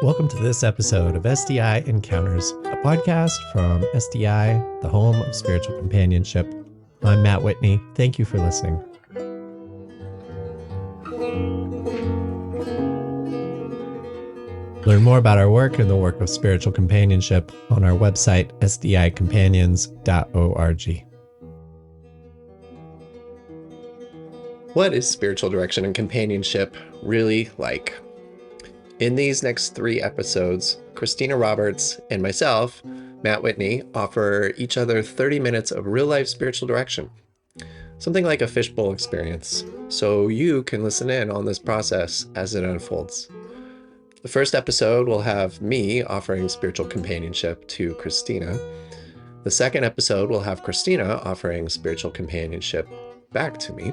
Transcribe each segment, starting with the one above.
Welcome to this episode of SDI Encounters, a podcast from SDI, the home of spiritual companionship. I'm Matt Whitney. Thank you for listening. Learn more about our work and the work of spiritual companionship on our website, sdicompanions.org. What is spiritual direction and companionship really like? In these next 3 episodes, Christina Roberts and myself, Matt Whitney, offer each other 30 minutes of real-life spiritual direction, something like a fishbowl experience, so you can listen in on this process as it unfolds. The first episode will have me offering spiritual companionship to Christina. The second episode will have Christina offering spiritual companionship back to me.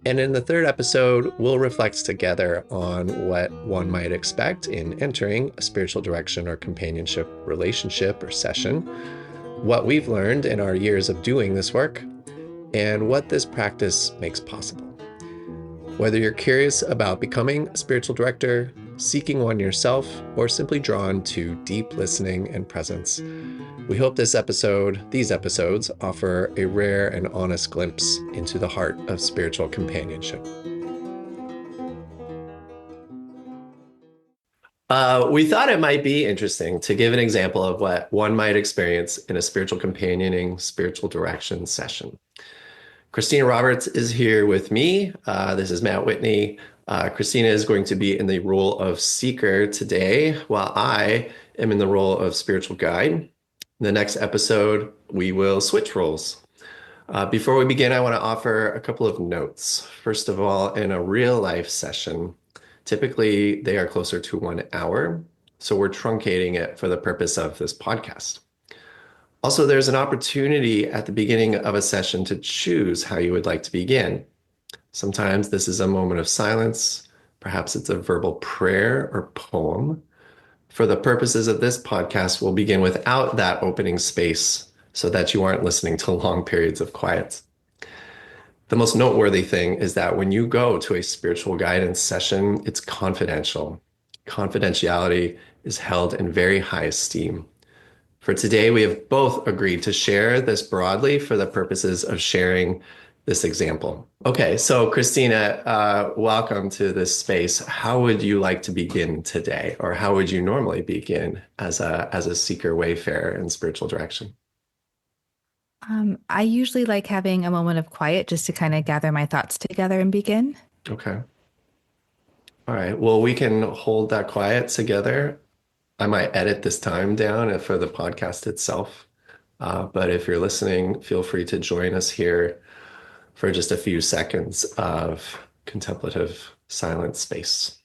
And in the third episode, we'll reflect together on what one might expect in entering a spiritual direction or companionship relationship or session, what we've learned in our years of doing this work, and what this practice makes possible. Whether you're curious about becoming a spiritual director, seeking one yourself, or simply drawn to deep listening and presence, we hope these episodes offer a rare and honest glimpse into the heart of spiritual companionship. We thought it might be interesting to give an example of what one might experience in a spiritual companioning, spiritual direction session. Christina Roberts is here with me. This is Matt Whitney. Christina is going to be in the role of seeker today, while I am in the role of spiritual guide. In the next episode, we will switch roles. Before we begin, I want to offer a couple of notes. First of all, in a real life session, typically they are closer to 1 hour, so we're truncating it for the purpose of this podcast. Also, there's an opportunity at the beginning of a session to choose how you would like to begin. Sometimes this is a moment of silence. Perhaps it's a verbal prayer or poem. For the purposes of this podcast, we'll begin without that opening space so that you aren't listening to long periods of quiet. The most noteworthy thing is that when you go to a spiritual guidance session, it's confidential. Confidentiality is held in very high esteem. For today, we have both agreed to share this broadly for the purposes of sharing this example. Okay, so Christina, welcome to this space. How would you like to begin today? Or how would you normally begin as a seeker wayfarer in spiritual direction? I usually like having a moment of quiet just to kind of gather my thoughts together and begin. Okay. All right, well, we can hold that quiet together. I might edit this time down for the podcast itself. But if you're listening, feel free to join us here for just a few seconds of contemplative silent space.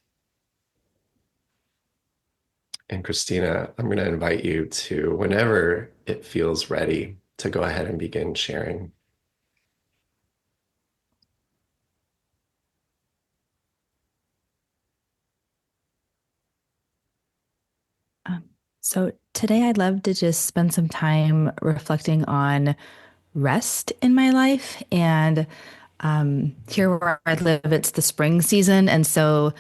And Christina, I'm going to invite you to, whenever it feels ready, to go ahead and begin sharing. So today I'd love to just spend some time reflecting on rest in my life. And here where I live, it's the spring season. And so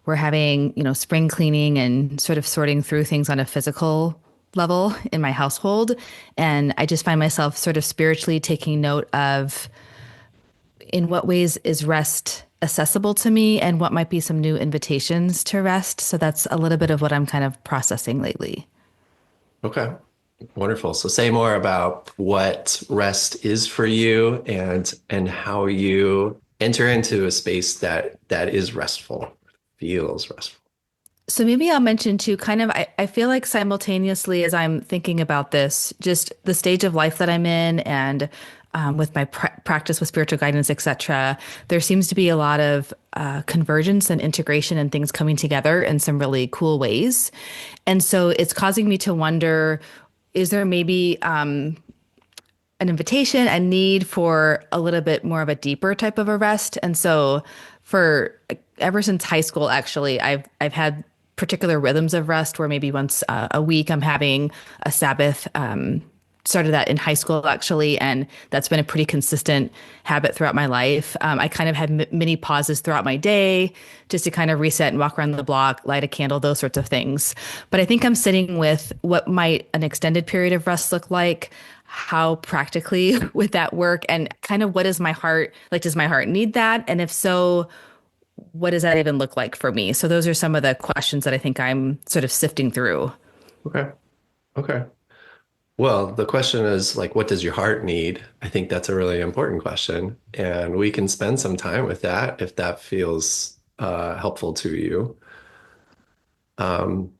we're having, spring cleaning and sort of sorting through things on a physical level in my household. And I just find myself sort of spiritually taking note of in what ways is rest accessible to me and what might be some new invitations to rest. So that's a little bit of what I'm kind of processing lately. Okay. Wonderful. So say more about what rest is for you and how you enter into a space that is restful, feels restful. So maybe I'll mention too, I feel like simultaneously as I'm thinking about this, just the stage of life that I'm in and with my practice with spiritual guidance, et cetera, there seems to be a lot of convergence and integration and things coming together in some really cool ways. And so it's causing me to wonder, is there maybe an invitation, a need for a little bit more of a deeper type of a rest? And so ever since high school, actually, I've had particular rhythms of rest where maybe once a week I'm having a Sabbath started that in high school actually, and that's been a pretty consistent habit throughout my life. I kind of had mini pauses throughout my day just to kind of reset and walk around the block, light a candle, those sorts of things. But I think I'm sitting with what might an extended period of rest look like. How practically would that work? And kind of what is my heart like? Does my heart need that? And if so, what does that even look like for me? So those are some of the questions that I think I'm sort of sifting through. Okay. Okay. Well, the question is like, what does your heart need? I think that's a really important question. And we can spend some time with that if that feels helpful to you. Um,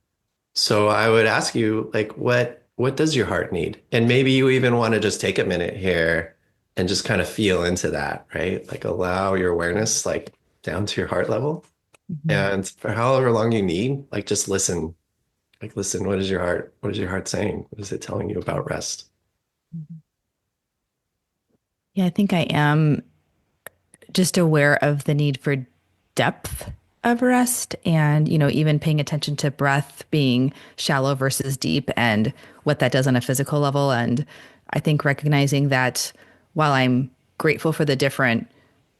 so I would ask you, like, what does your heart need? And maybe you even want to just take a minute here and just kind of feel into that, right? Like allow your awareness like down to your heart level. Mhm. And for however long you need, like just listen. Like listen, what is your heart saying? What is it telling you about rest? Yeah, I think I am just aware of the need for depth of rest and, even paying attention to breath being shallow versus deep and what that does on a physical level. And I think recognizing that while I'm grateful for the different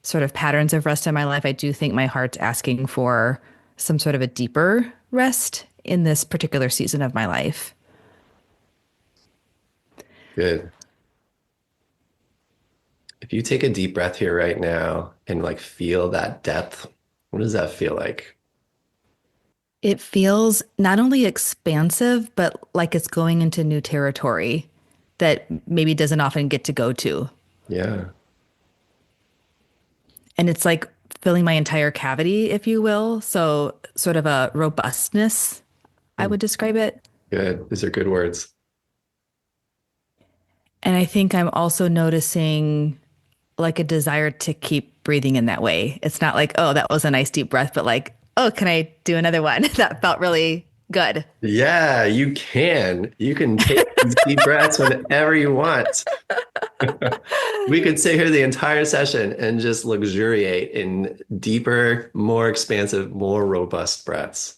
sort of patterns of rest in my life, I do think my heart's asking for some sort of a deeper rest in this particular season of my life. Good. If you take a deep breath here right now and like feel that depth, what does that feel like? It feels not only expansive, but like it's going into new territory that maybe doesn't often get to go to. Yeah. And it's like filling my entire cavity, if you will. So, sort of a robustness, I Mm, would describe it. good. These are good words. And I think I'm also noticing like a desire to keep breathing in that way. It's not like, oh, that was a nice deep breath, but like, oh, can I do another one? That felt really good. Yeah, you can. You can take these deep breaths whenever you want. We could sit here the entire session and just luxuriate in deeper, more expansive, more robust breaths.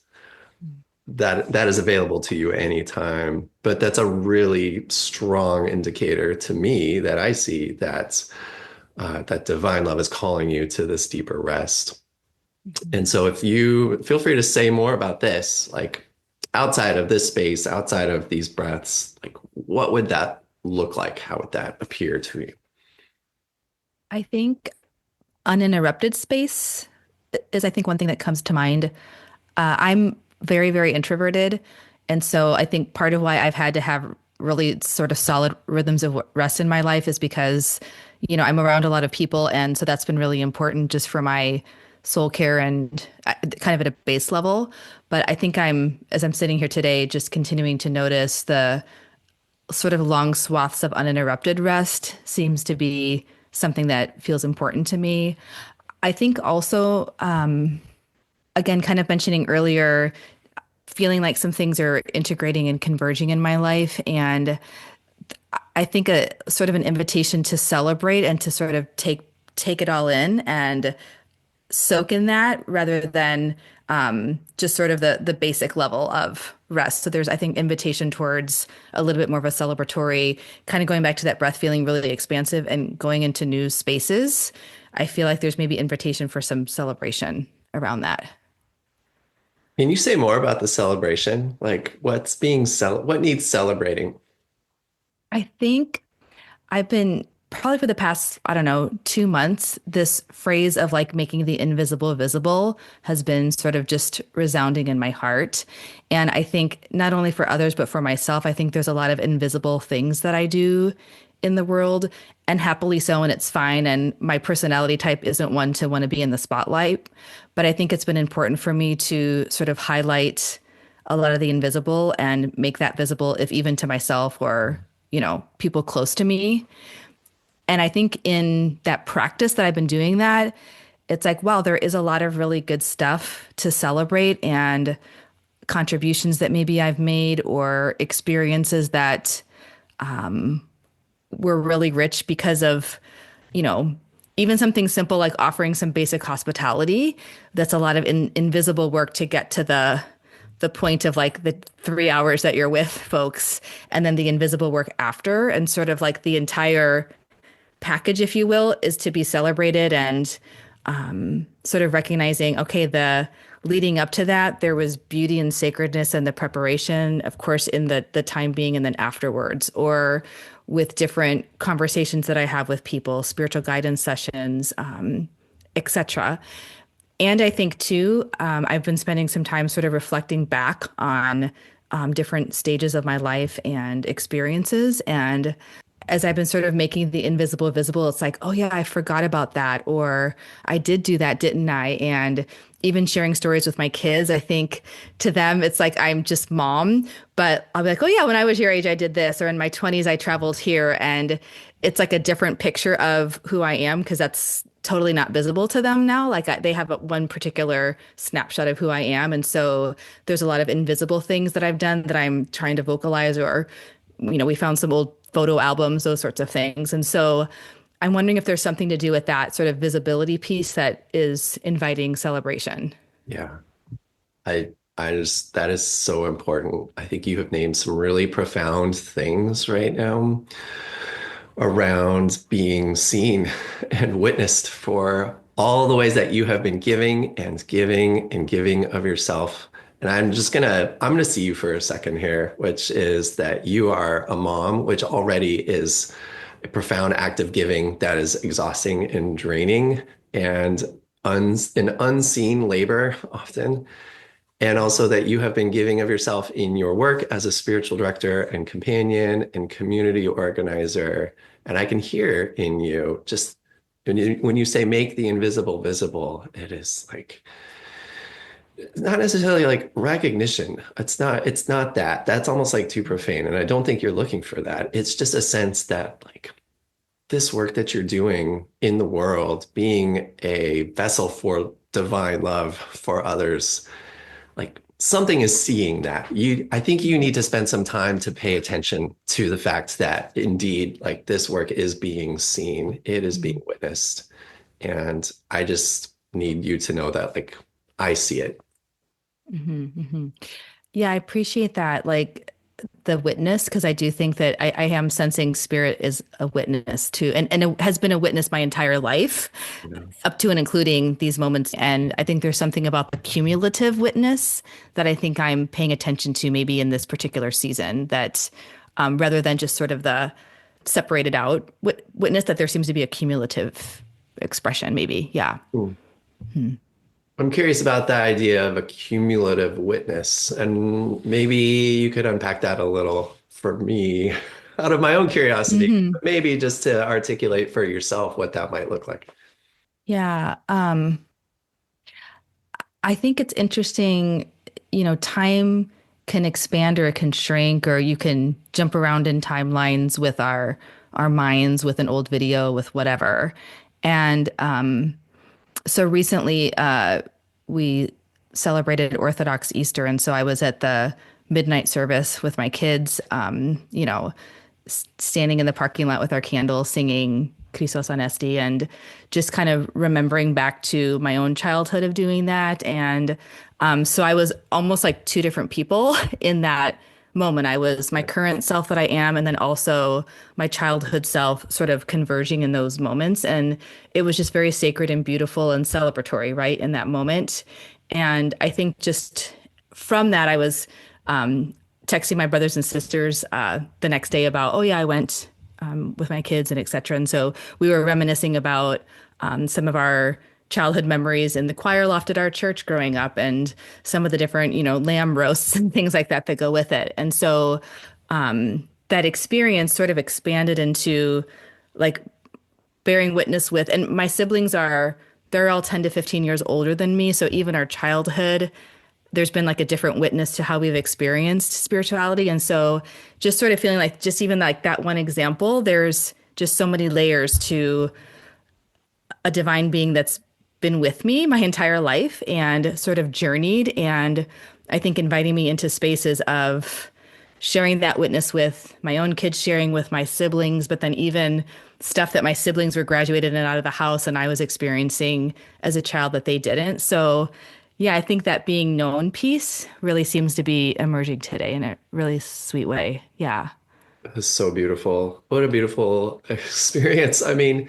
That is available to you anytime. But that's a really strong indicator to me that I see that that divine love is calling you to this deeper rest. And so if you feel free to say more about this, like outside of this space, outside of these breaths, like what would that look like? How would that appear to you? I think uninterrupted space is, I think, one thing that comes to mind. I'm very, very introverted. And so I think part of why I've had to have really sort of solid rhythms of rest in my life is because, I'm around a lot of people. And so that's been really important just for my soul care and kind of at a base level. But I think as I'm sitting here today, just continuing to notice the sort of long swaths of uninterrupted rest seems to be something that feels important to me. I think also, again, kind of mentioning earlier, feeling like some things are integrating and converging in my life. And I think a sort of an invitation to celebrate and to sort of take it all in and soak in that rather than just sort of the basic level of rest. So there's, I think, invitation towards a little bit more of a celebratory, kind of going back to that breath feeling really expansive and going into new spaces. I feel like there's maybe invitation for some celebration around that. Can you say more about the celebration? Like what needs celebrating? I think I've been probably for the past, I don't know, 2 months, this phrase of like making the invisible visible has been sort of just resounding in my heart. And I think not only for others, but for myself, I think there's a lot of invisible things that I do in the world, and happily so, and it's fine. And my personality type isn't one to want to be in the spotlight. But I think it's been important for me to sort of highlight a lot of the invisible and make that visible, if even to myself or, people close to me. And I think in that practice that I've been doing that, it's like, wow, there is a lot of really good stuff to celebrate and contributions that maybe I've made or experiences that were really rich because of, you know, even something simple like offering some basic hospitality. That's a lot of invisible work to get to the point of like the 3 hours that you're with folks and then the invisible work after, and sort of like the entire package, if you will, is to be celebrated, and sort of recognizing, okay, the leading up to that, there was beauty and sacredness and the preparation, of course, in the time being and then afterwards, or with different conversations that I have with people, spiritual guidance sessions, etc. And I think too, I've been spending some time sort of reflecting back on different stages of my life and experiences. And as I've been sort of making the invisible visible, it's like, oh yeah, I forgot about that. Or I did do that, didn't I? And even sharing stories with my kids, I think to them, it's like I'm just mom, but I'll be like, oh yeah, when I was your age, I did this. Or in my 20s, I traveled here. And it's like a different picture of who I am because that's totally not visible to them now. Like they have one particular snapshot of who I am. And so there's a lot of invisible things that I've done that I'm trying to vocalize, or, we found some old photo albums, those sorts of things. And so I'm wondering if there's something to do with that sort of visibility piece that is inviting celebration. Yeah. I just, that is so important. I think you have named some really profound things right now around being seen and witnessed for all the ways that you have been giving and giving and giving of yourself. And I'm gonna see you for a second here, which is that you are a mom, which already is a profound act of giving that is exhausting and draining and an unseen labor often. And also that you have been giving of yourself in your work as a spiritual director and companion and community organizer. And I can hear in you just when you say make the invisible visible, it is like it's not necessarily like recognition. It's not that. That's almost like too profane. And I don't think you're looking for that. It's just a sense that like this work that you're doing in the world, being a vessel for divine love for others, like something is seeing that. I think you need to spend some time to pay attention to the fact that indeed, like this work is being seen, it is being witnessed. And I just need you to know that like I see it. Mm-hmm. Yeah, I appreciate that. Like the witness, because I do think that I am sensing spirit is a witness too, and it has been a witness my entire life, You know? up to and including these moments. And I think there's something about the cumulative witness that I think I'm paying attention to maybe in this particular season, that rather than just sort of the separated out witness, that there seems to be a cumulative expression, maybe. Yeah. Hmm. I'm curious about the idea of a cumulative witness, and maybe you could unpack that a little for me out of my own curiosity, Hmm. but maybe just to articulate for yourself what that might look like. Yeah. I think it's interesting, time can expand or it can shrink, or you can jump around in timelines with our minds, with an old video, with whatever. And so recently, we celebrated Orthodox Easter, and so I was at the midnight service with my kids, standing in the parking lot with our candles, singing Christos Anesti, and just kind of remembering back to my own childhood of doing that. And so I was almost like two different people in that moment. I was my current self that I am, and then also my childhood self sort of converging in those moments. And it was just very sacred and beautiful and celebratory, right, in that moment. And I think just from that, I was texting my brothers and sisters the next day about, oh yeah, I went with my kids and et cetera. And so we were reminiscing about some of our childhood memories in the choir loft at our church growing up, and some of the different, lamb roasts and things like that that go with it. And so that experience sort of expanded into like bearing witness with, and my siblings they're all 10 to 15 years older than me. So even our childhood, there's been like a different witness to how we've experienced spirituality. And so just sort of feeling like just even like that one example, there's just so many layers to a divine being that's been with me my entire life and sort of journeyed. And I think inviting me into spaces of sharing that witness with my own kids, sharing with my siblings, but then even stuff that my siblings were graduated and out of the house and I was experiencing as a child that they didn't. So Yeah, I think that being known piece really seems to be emerging today in a really sweet way. Yeah. It's so beautiful. What a beautiful experience. I mean,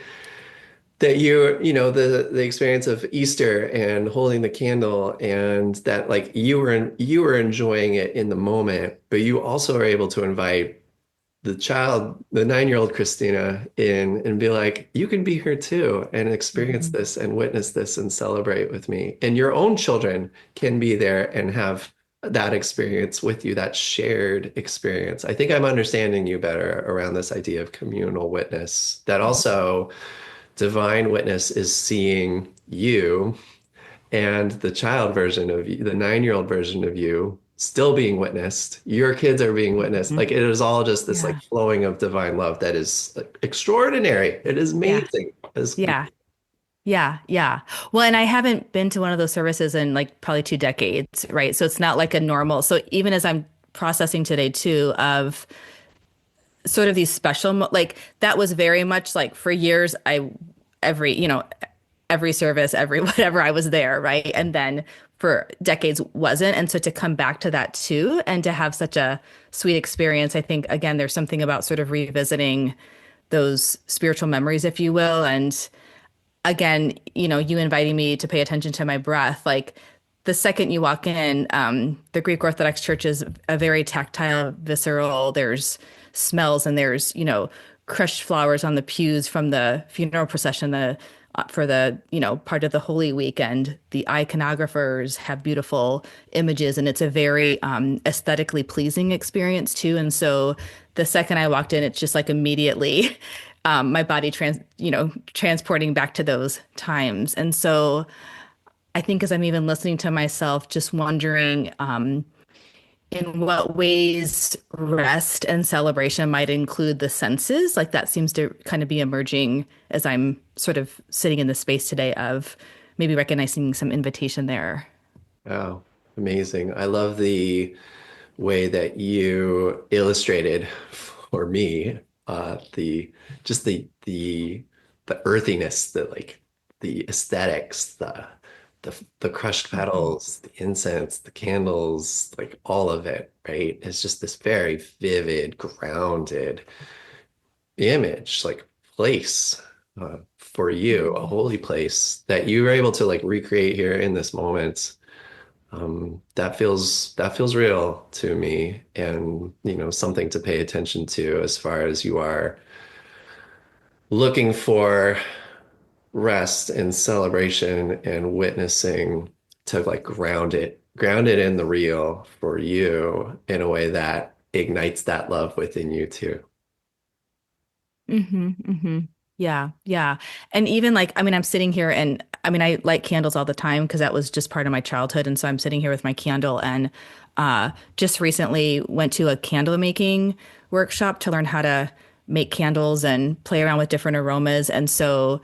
that the experience of Easter and holding the candle and that like you were enjoying it in the moment, but you also are able to invite the child, the 9-year-old Christina in and be like, you can be here too and experience Mhm. this and witness this and celebrate with me. And your own children can be there and have that experience with you, that shared experience. I think I'm understanding you better around this idea of communal witness, that also divine witness is seeing you and the child version of you, the 9-year-old version of you, still being witnessed. Your kids are being witnessed. Mhm. Like it is all just this like Yeah. flowing of divine love that is like, extraordinary. It is Yeah. amazing. It's Yeah. Yeah, yeah. Well, and I haven't been to one of those services in like probably 2 decades, right? So it's not like a normal. So even as I'm processing today too of sort of these like that was very much like for years every, every service, every whatever I was there, right? And then for decades wasn't. And so to come back to that too and to have such a sweet experience, I think again there's something about sort of revisiting those spiritual memories, if you will, and again, you inviting me to pay attention to my breath, like the second you walk in, the Greek Orthodox Church is a very tactile, visceral. There's smells and there's, crushed flowers on the pews from the funeral procession, for the, part of the Holy Week. And the iconographers have beautiful images and it's a very aesthetically pleasing experience too. And so the second I walked in, it's just like immediately my body transporting back to those times. And so I think as I'm even listening to myself, just wondering in what ways rest and celebration might include the senses. Like that seems to kind of be emerging as I'm sort of sitting in the space today of maybe recognizing some invitation there. wow, amazing. I love the way that you illustrated for me the just the earthiness, the like the aesthetics, the crushed Mhm. petals, the incense, the candles, like all of it, right? It's just this very vivid, grounded image, like place for you, a Mhm. holy place that you were able to like recreate here in this moment. That feels real to me, and something to pay attention to as far as you are looking for rest and celebration and witnessing to like ground it in the real for you in a way that ignites that love within you too. Hmm. Yeah, yeah. And even like, I mean, I'm sitting here and I mean, I light candles all the time because that was just part of my childhood. And so I'm sitting here with my candle and just recently went to a candle making workshop to learn how to make candles and play around with different aromas. And so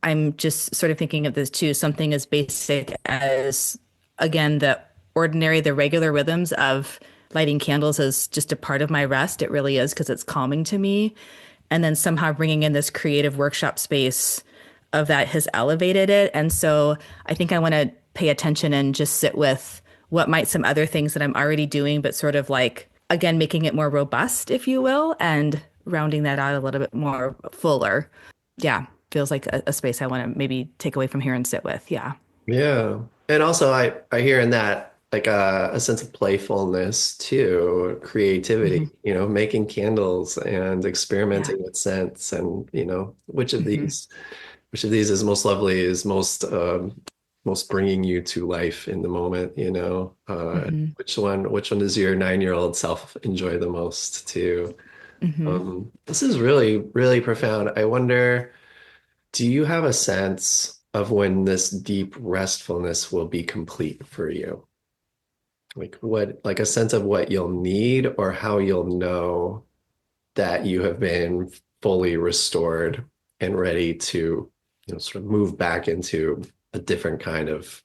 I'm just sort of thinking of this too, something as basic as, again, the regular rhythms of lighting candles is just a part of my rest. It really is because it's calming to me. And then somehow bringing in this creative workshop space of that has elevated it. And so I think I want to pay attention and just sit with what might some other things that I'm already doing, but sort of like, again, making it more robust, if you will, and rounding that out a little bit more fuller. Yeah, feels like a space I want to maybe take away from here and sit with. Yeah. Yeah. And also I hear in that like a sense of playfulness too, creativity, Hmm. making candles and Yeah. experimenting with scents and, Hmm. which of these is most lovely, is most bringing you to life in the moment, Hmm. which one does your 9-year-old self enjoy the most too? Hmm. This is really, really profound. I wonder, do you have a sense of when this deep restfulness will be complete for you? Like a sense of what you'll need or how you'll know that you have been fully restored and ready to, sort of move back into a different kind of,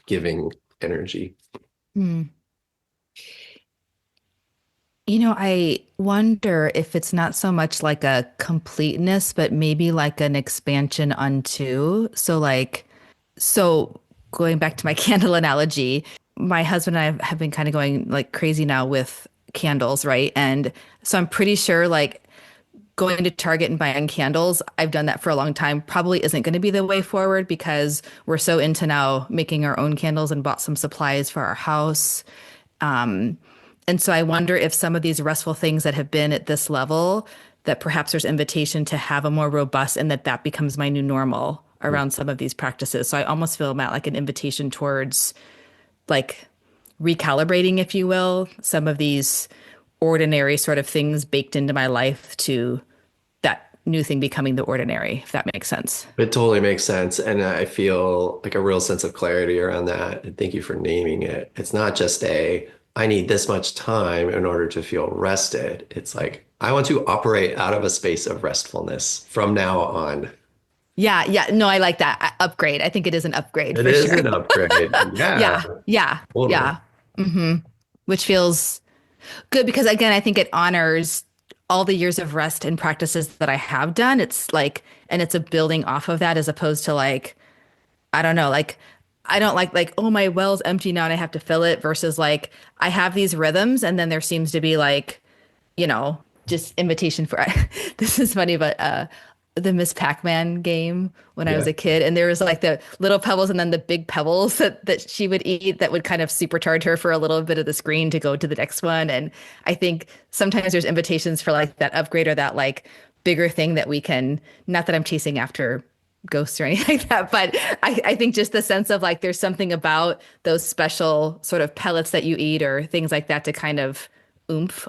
giving energy. Mm. I wonder if it's not so much like a completeness, but maybe like an expansion unto. So going back to my candle analogy, my husband and I have been kind of going like crazy now with candles, right? And so I'm pretty sure like going to Target and buying candles, I've done that for a long time, probably isn't going to be the way forward because we're so into now making our own candles and bought some supplies for our house. And so I wonder if some of these restful things that have been at this level, that perhaps there's invitation to have a more robust and that becomes my new normal around some of these practices. So I almost feel, Matt, like an invitation towards like recalibrating, if you will, some of these ordinary sort of things baked into my life to that new thing becoming the ordinary, if that makes sense. It totally makes sense. And I feel like a real sense of clarity around that. And thank you for naming it. It's not just I need this much time in order to feel rested. It's like, I want to operate out of a space of restfulness from now on. Yeah, yeah. No, I like that. Upgrade. I think it is an upgrade It for is sure. an upgrade. Yeah, Yeah, yeah, totally. yeah. Which feels good because again, I think it honors all the years of rest and practices that I have done. It's like, and it's a building off of that as opposed to like, I don't know, like I don't like, oh, my well's empty now and I have to fill it versus like I have these rhythms and then there seems to be like, you know, just invitation for this is funny, but the Miss Pac-Man game when I was Yeah. a kid, and there was like the little pebbles and then the big pebbles that she would eat that would kind of supercharge her for a little bit of the screen to go to the next one. And I think sometimes there's invitations for like that upgrade or that like bigger thing that we can, not that I'm chasing after ghosts or anything like that, but I think just the sense of like there's something about those special sort of pellets that you eat or things like that to kind of oomph.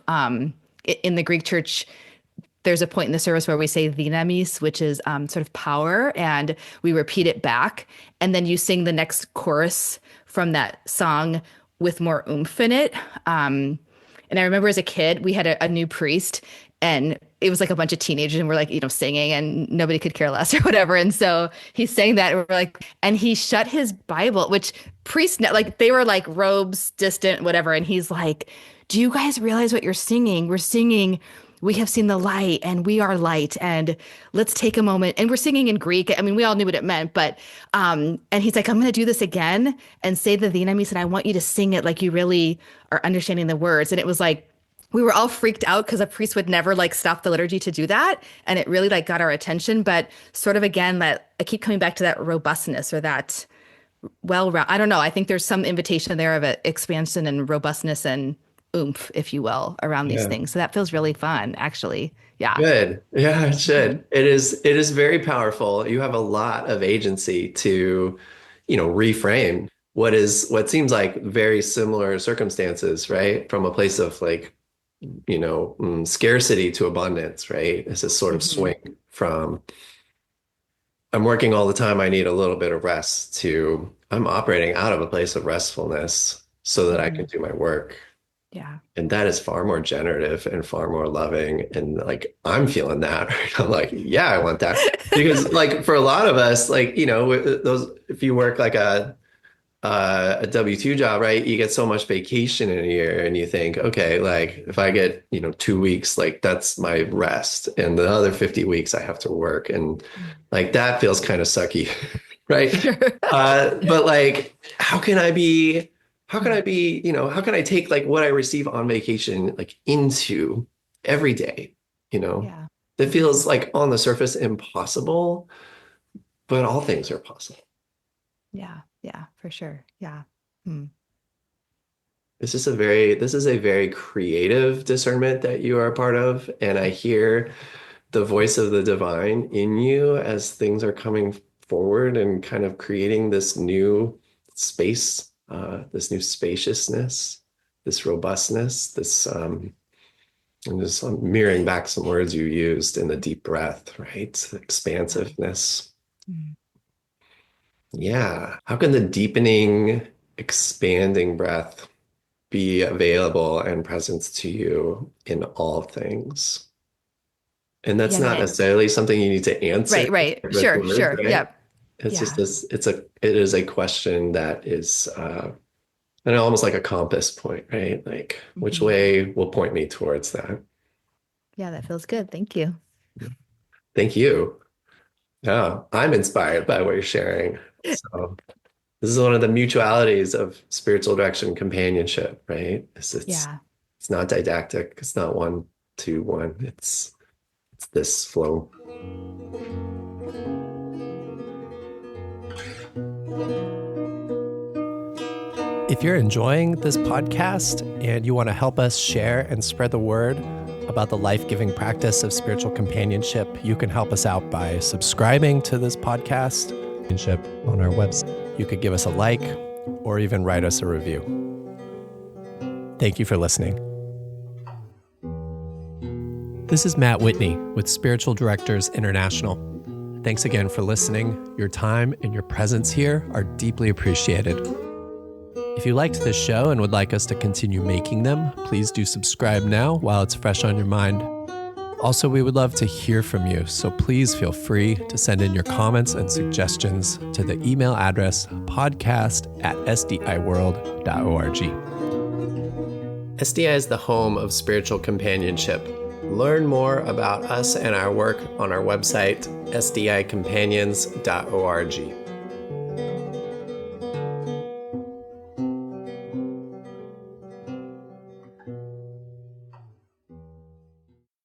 In the Greek church, there's a point in the service where we say dynamis, which is sort of power, and we repeat it back. And then you sing the next chorus from that song with more oomph in it. And I remember as a kid, we had a new priest, and it was like a bunch of teenagers, and we're like, you know, singing, and nobody could care less or whatever. And so he sang that, and we're like, and he shut his Bible, which priests, like, they were like robes, distant, whatever. And he's like, do you guys realize what you're singing? We're singing, we have seen the light and we are light, and let's take a moment. And we're singing in Greek. I mean, we all knew what it meant, but and he's like, I'm going to do this again and say the dynamis, and I want you to sing it like you really are understanding the words. And it was like we were all freaked out because a priest would never like stop the liturgy to do that, and it really like got our attention. But sort of again, that I keep coming back to that robustness or that I don't know. I think there's some invitation there of an expansion and robustness and oomph, if you will, around these Yeah. things. So that feels really fun, actually. Yeah. Good. Yeah, it should. It is very powerful. You have a lot of agency to, reframe what seems like very similar circumstances, right? From a place of like, scarcity to abundance, right? It's this sort of Hmm. swing from I'm working all the time, I need a little bit of rest to I'm operating out of a place of restfulness so that I can Hmm. do my work. Yeah. And that is far more generative and far more loving. And like, I'm feeling that. Right? I'm like, yeah, I want that. Because like for a lot of us, like, if you work like a W-2 job, right? You get so much vacation in a year and you think, okay, like if I get, 2 weeks, like that's my rest. And the other 50 weeks I have to work. And like that feels kind of sucky, right? Sure. But like, how can I take like what I receive on vacation like into every day, you know? Yeah. That Hmm. feels like on the surface impossible, but all things are possible. Yeah. Yeah, for sure. Yeah. Hmm. This is a very creative discernment that you are a part of, and I hear the voice of the divine in you as things are coming forward and kind of creating this new space, this new spaciousness, this robustness, this I'm just mirroring back some words you used in the deep breath, right? Yeah. Expansiveness. Hmm. Yeah. How can the deepening, expanding breath be available and present to you in all things? And that's Yeah, I mean, not necessarily something you need to answer right, right. with Sure, words, sure. right? Yep. It's just Yeah. this, it is a question that is, and almost like a compass point, right? Like which Hmm. way will point me towards that? Yeah, that feels good. Thank you. Thank you. Yeah, I'm inspired by what you're sharing. So This is one of the mutualities of spiritual direction companionship, right? Yeah. It's not didactic. It's not 1, 2, 1. It's this flow. If you're enjoying this podcast and you want to help us share and spread the word about the life-giving practice of spiritual companionship, you can help us out by subscribing to this podcast on our website. You could give us a like or even write us a review. Thank you for listening. This is Matt Whitney with Spiritual Directors International. Thanks again for listening. Your time and your presence here are deeply appreciated. If you liked this show and would like us to continue making them, please do subscribe now while it's fresh on your mind. Also, we would love to hear from you, so please feel free to send in your comments and suggestions to the email address podcast@sdiworld.org. SDI is the home of spiritual companionship. Learn more about us and our work on our website, sdicompanions.org.